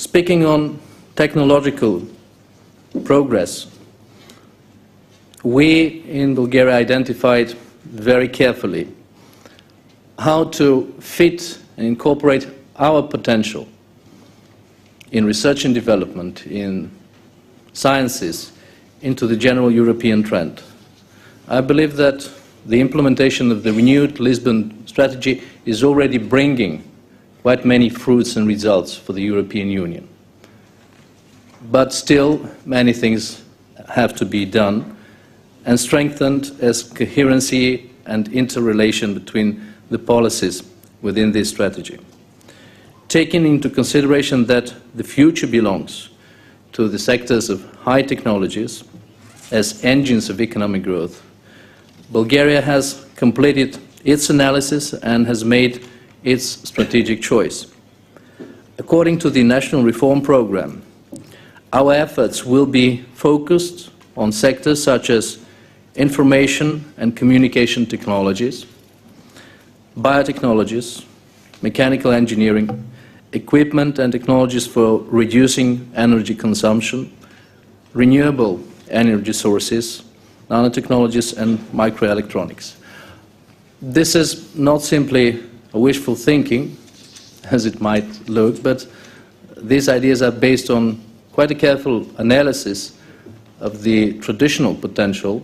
Speaking on technological progress, we in Bulgaria identified very carefully how to fit and incorporate our potential in research and development, in sciences, into the general European trend. I believe that the implementation of the renewed Lisbon strategy is already bringing quite many fruits and results for the European Union. But still, many things have to be done and strengthened as coherency and interrelation between the policies within this strategy. Taking into consideration that the future belongs to the sectors of high technologies as engines of economic growth, Bulgaria has completed its analysis and has made its strategic choice. According to the National Reform Programme, our efforts will be focused on sectors such as information and communication technologies, biotechnologies, mechanical engineering, equipment and technologies for reducing energy consumption, renewable energy sources, nanotechnologies and microelectronics. This is not simply a wishful thinking, as it might look, but these ideas are based on quite a careful analysis of the traditional potential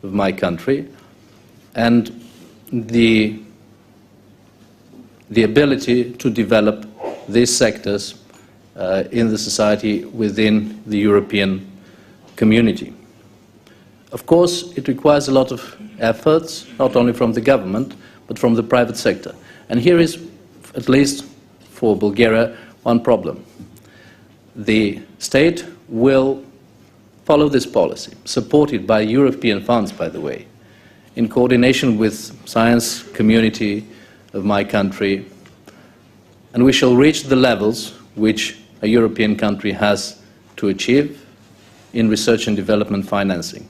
of my country and the ability to develop these sectors in the society within the European community. Of course, it requires a lot of efforts, not only from the government, but from the private sector. And here is, at least for Bulgaria, one problem. The state will follow this policy, supported by European funds, by the way, in coordination with science community of my country, and we shall reach the levels which a European country has to achieve in research and development financing.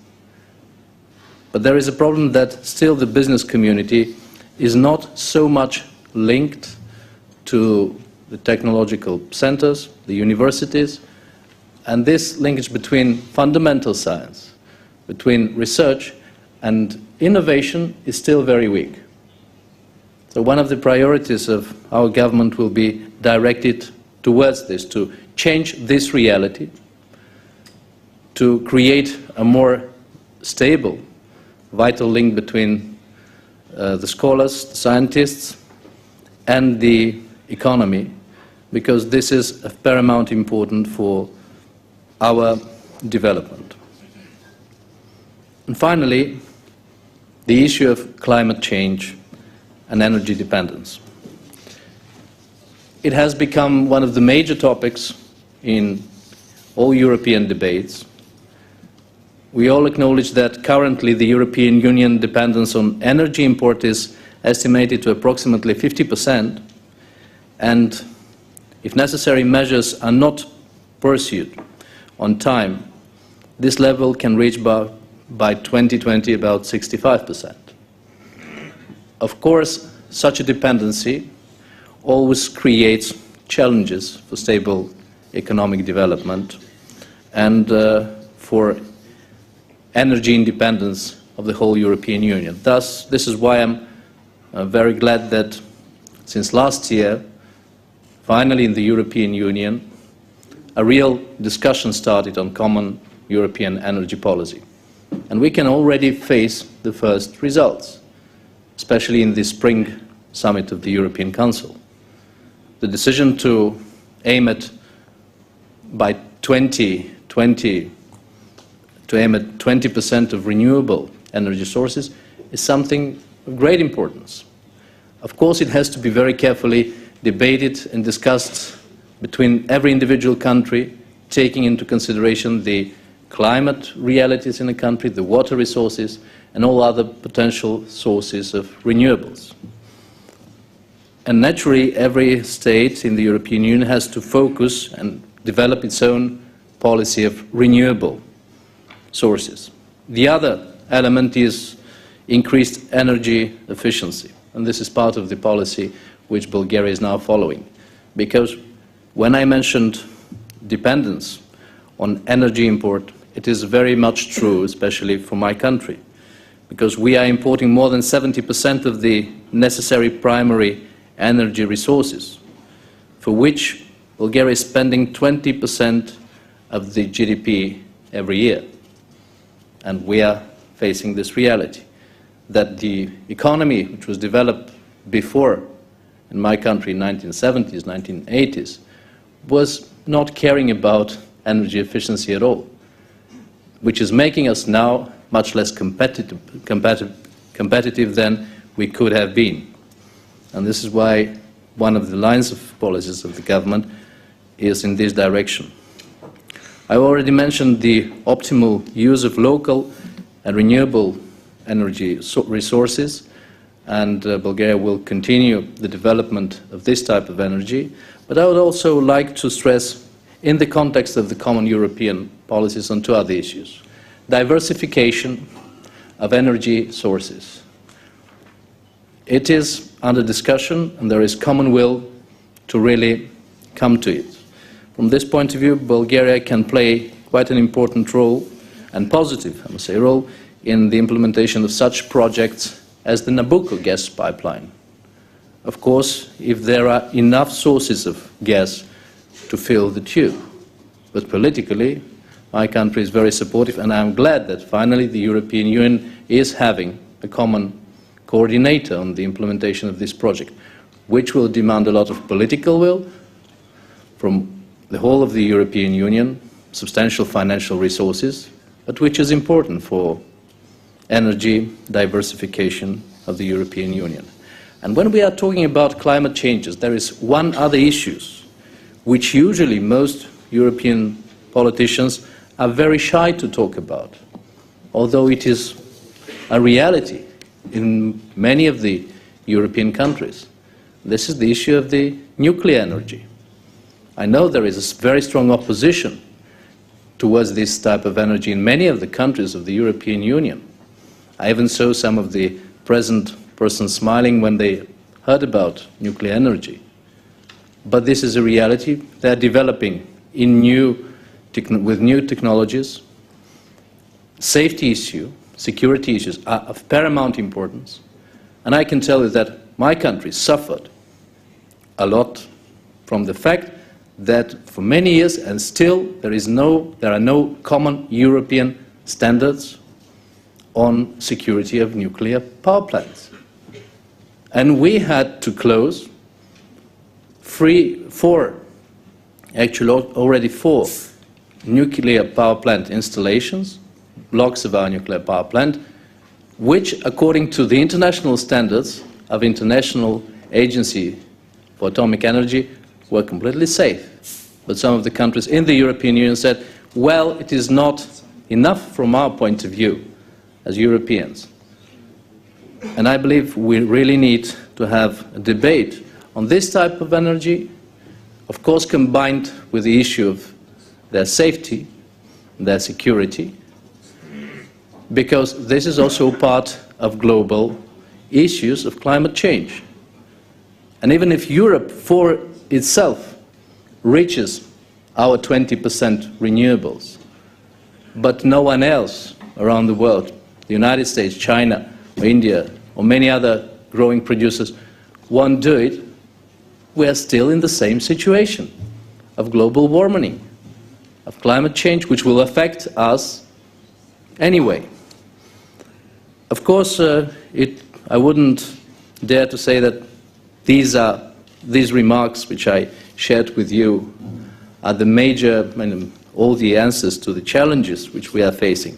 But there is a problem that still the business community is not so much linked to the technological centers, the universities, and this linkage between fundamental science, between research and innovation is still very weak. So one of the priorities of our government will be directed towards this, to change this reality, to create a more stable, vital link between the scholars, the scientists, and the economy, because this is of paramount importance for our development. And finally, the issue of climate change and energy dependence. It has become one of the major topics in all European debates. We all acknowledge that currently the European Union dependence on energy import is estimated to approximately 50%, and if necessary measures are not pursued on time, this level can reach by 2020 about 65%. Of course, such a dependency always creates challenges for stable economic development and for energy independence of the whole European Union. Thus, this is why I'm very glad that since last year, finally in the European Union, a real discussion started on common European energy policy. And we can already face the first results, especially in the spring summit of the European Council. The decision to aim at, by 2020, to aim at 20% of renewable energy sources is something of great importance. Of course, it has to be very carefully debated and discussed between every individual country, taking into consideration the climate realities in a country, the water resources, and all other potential sources of renewables. And naturally, every state in the European Union has to focus and develop its own policy of renewable sources. The other element is increased energy efficiency, and this is part of the policy which Bulgaria is now following, because When I mentioned dependence on energy import, it is very much true, especially for my country, because we are importing more than 70% of the necessary primary energy resources, for which Bulgaria is spending 20% of the GDP every year. And we are facing this reality, that the economy which was developed before in my country in 1970s, 1980s, was not caring about energy efficiency at all, which is making us now much less competitive than we could have been. And this is why one of the lines of policies of the government is in this direction. I already mentioned the optimal use of local and renewable energy resources, and Bulgaria will continue the development of this type of energy. But I would also like to stress, in the context of the common European policies, on two other issues. Diversification of energy sources. It is under discussion, and there is common will to really come to it. From this point of view, Bulgaria can play quite an important role, and positive, I must say, role, in the implementation of such projects as the Nabucco gas pipeline. Of course, if there are enough sources of gas to fill the tube. But politically, my country is very supportive, and I'm glad that finally the European Union is having a common coordinator on the implementation of this project, which will demand a lot of political will from the whole of the European Union, substantial financial resources, but which is important for energy diversification of the European Union. And when we are talking about climate changes, there is one other issue which usually most European politicians are very shy to talk about, although it is a reality in many of the European countries. This is the issue of the nuclear energy. I know there is a very strong opposition towards this type of energy in many of the countries of the European Union. I even saw some of the present persons smiling when they heard about nuclear energy. But this is a reality. They are developing with new technologies. Safety issue, security issues are of paramount importance. And I can tell you that my country suffered a lot from the fact that for many years, and still, there are no common European standards on security of nuclear power plants. And we had to close already four nuclear power plant installations, blocks of our nuclear power plant, which, according to the international standards of International Agency for Atomic Energy, were completely safe. But some of the countries in the European Union said, well, it is not enough from our point of view as Europeans. And I believe we really need to have a debate on this type of energy, of course combined with the issue of their safety, their security, because this is also part of global issues of climate change. And even if Europe for itself reaches our 20% renewables, but no one else around the world, the United States, China, or India, or many other growing producers, won't do it, we are still in the same situation of global warming, of climate change, which will affect us anyway. Of course, I wouldn't dare to say that these remarks which I shared with you are the major, all the answers to the challenges which we are facing.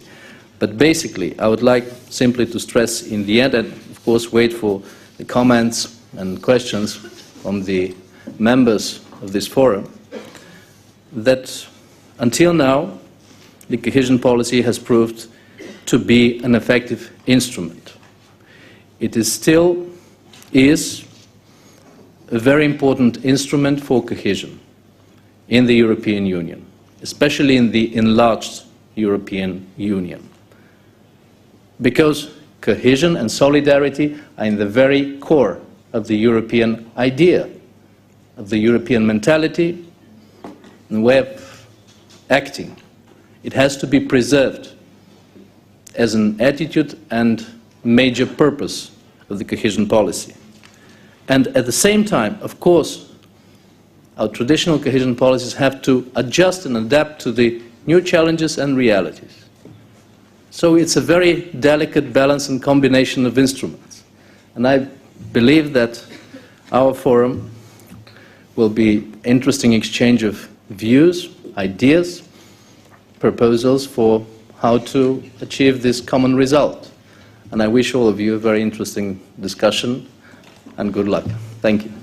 But basically, I would like simply to stress in the end, and of course wait for the comments and questions from the members of this forum, that until now, the cohesion policy has proved to be an effective instrument. It is still a very important instrument for cohesion in the European Union, especially in the enlarged European Union. Because cohesion and solidarity are in the very core of the European idea, of the European mentality, and way of acting. It has to be preserved as an attitude and major purpose of the cohesion policy. And at the same time, of course, our traditional cohesion policies have to adjust and adapt to the new challenges and realities. So it's a very delicate balance and combination of instruments. And I believe that our forum will be an interesting exchange of views, ideas, proposals for how to achieve this common result. And I wish all of you a very interesting discussion and good luck. Thank you.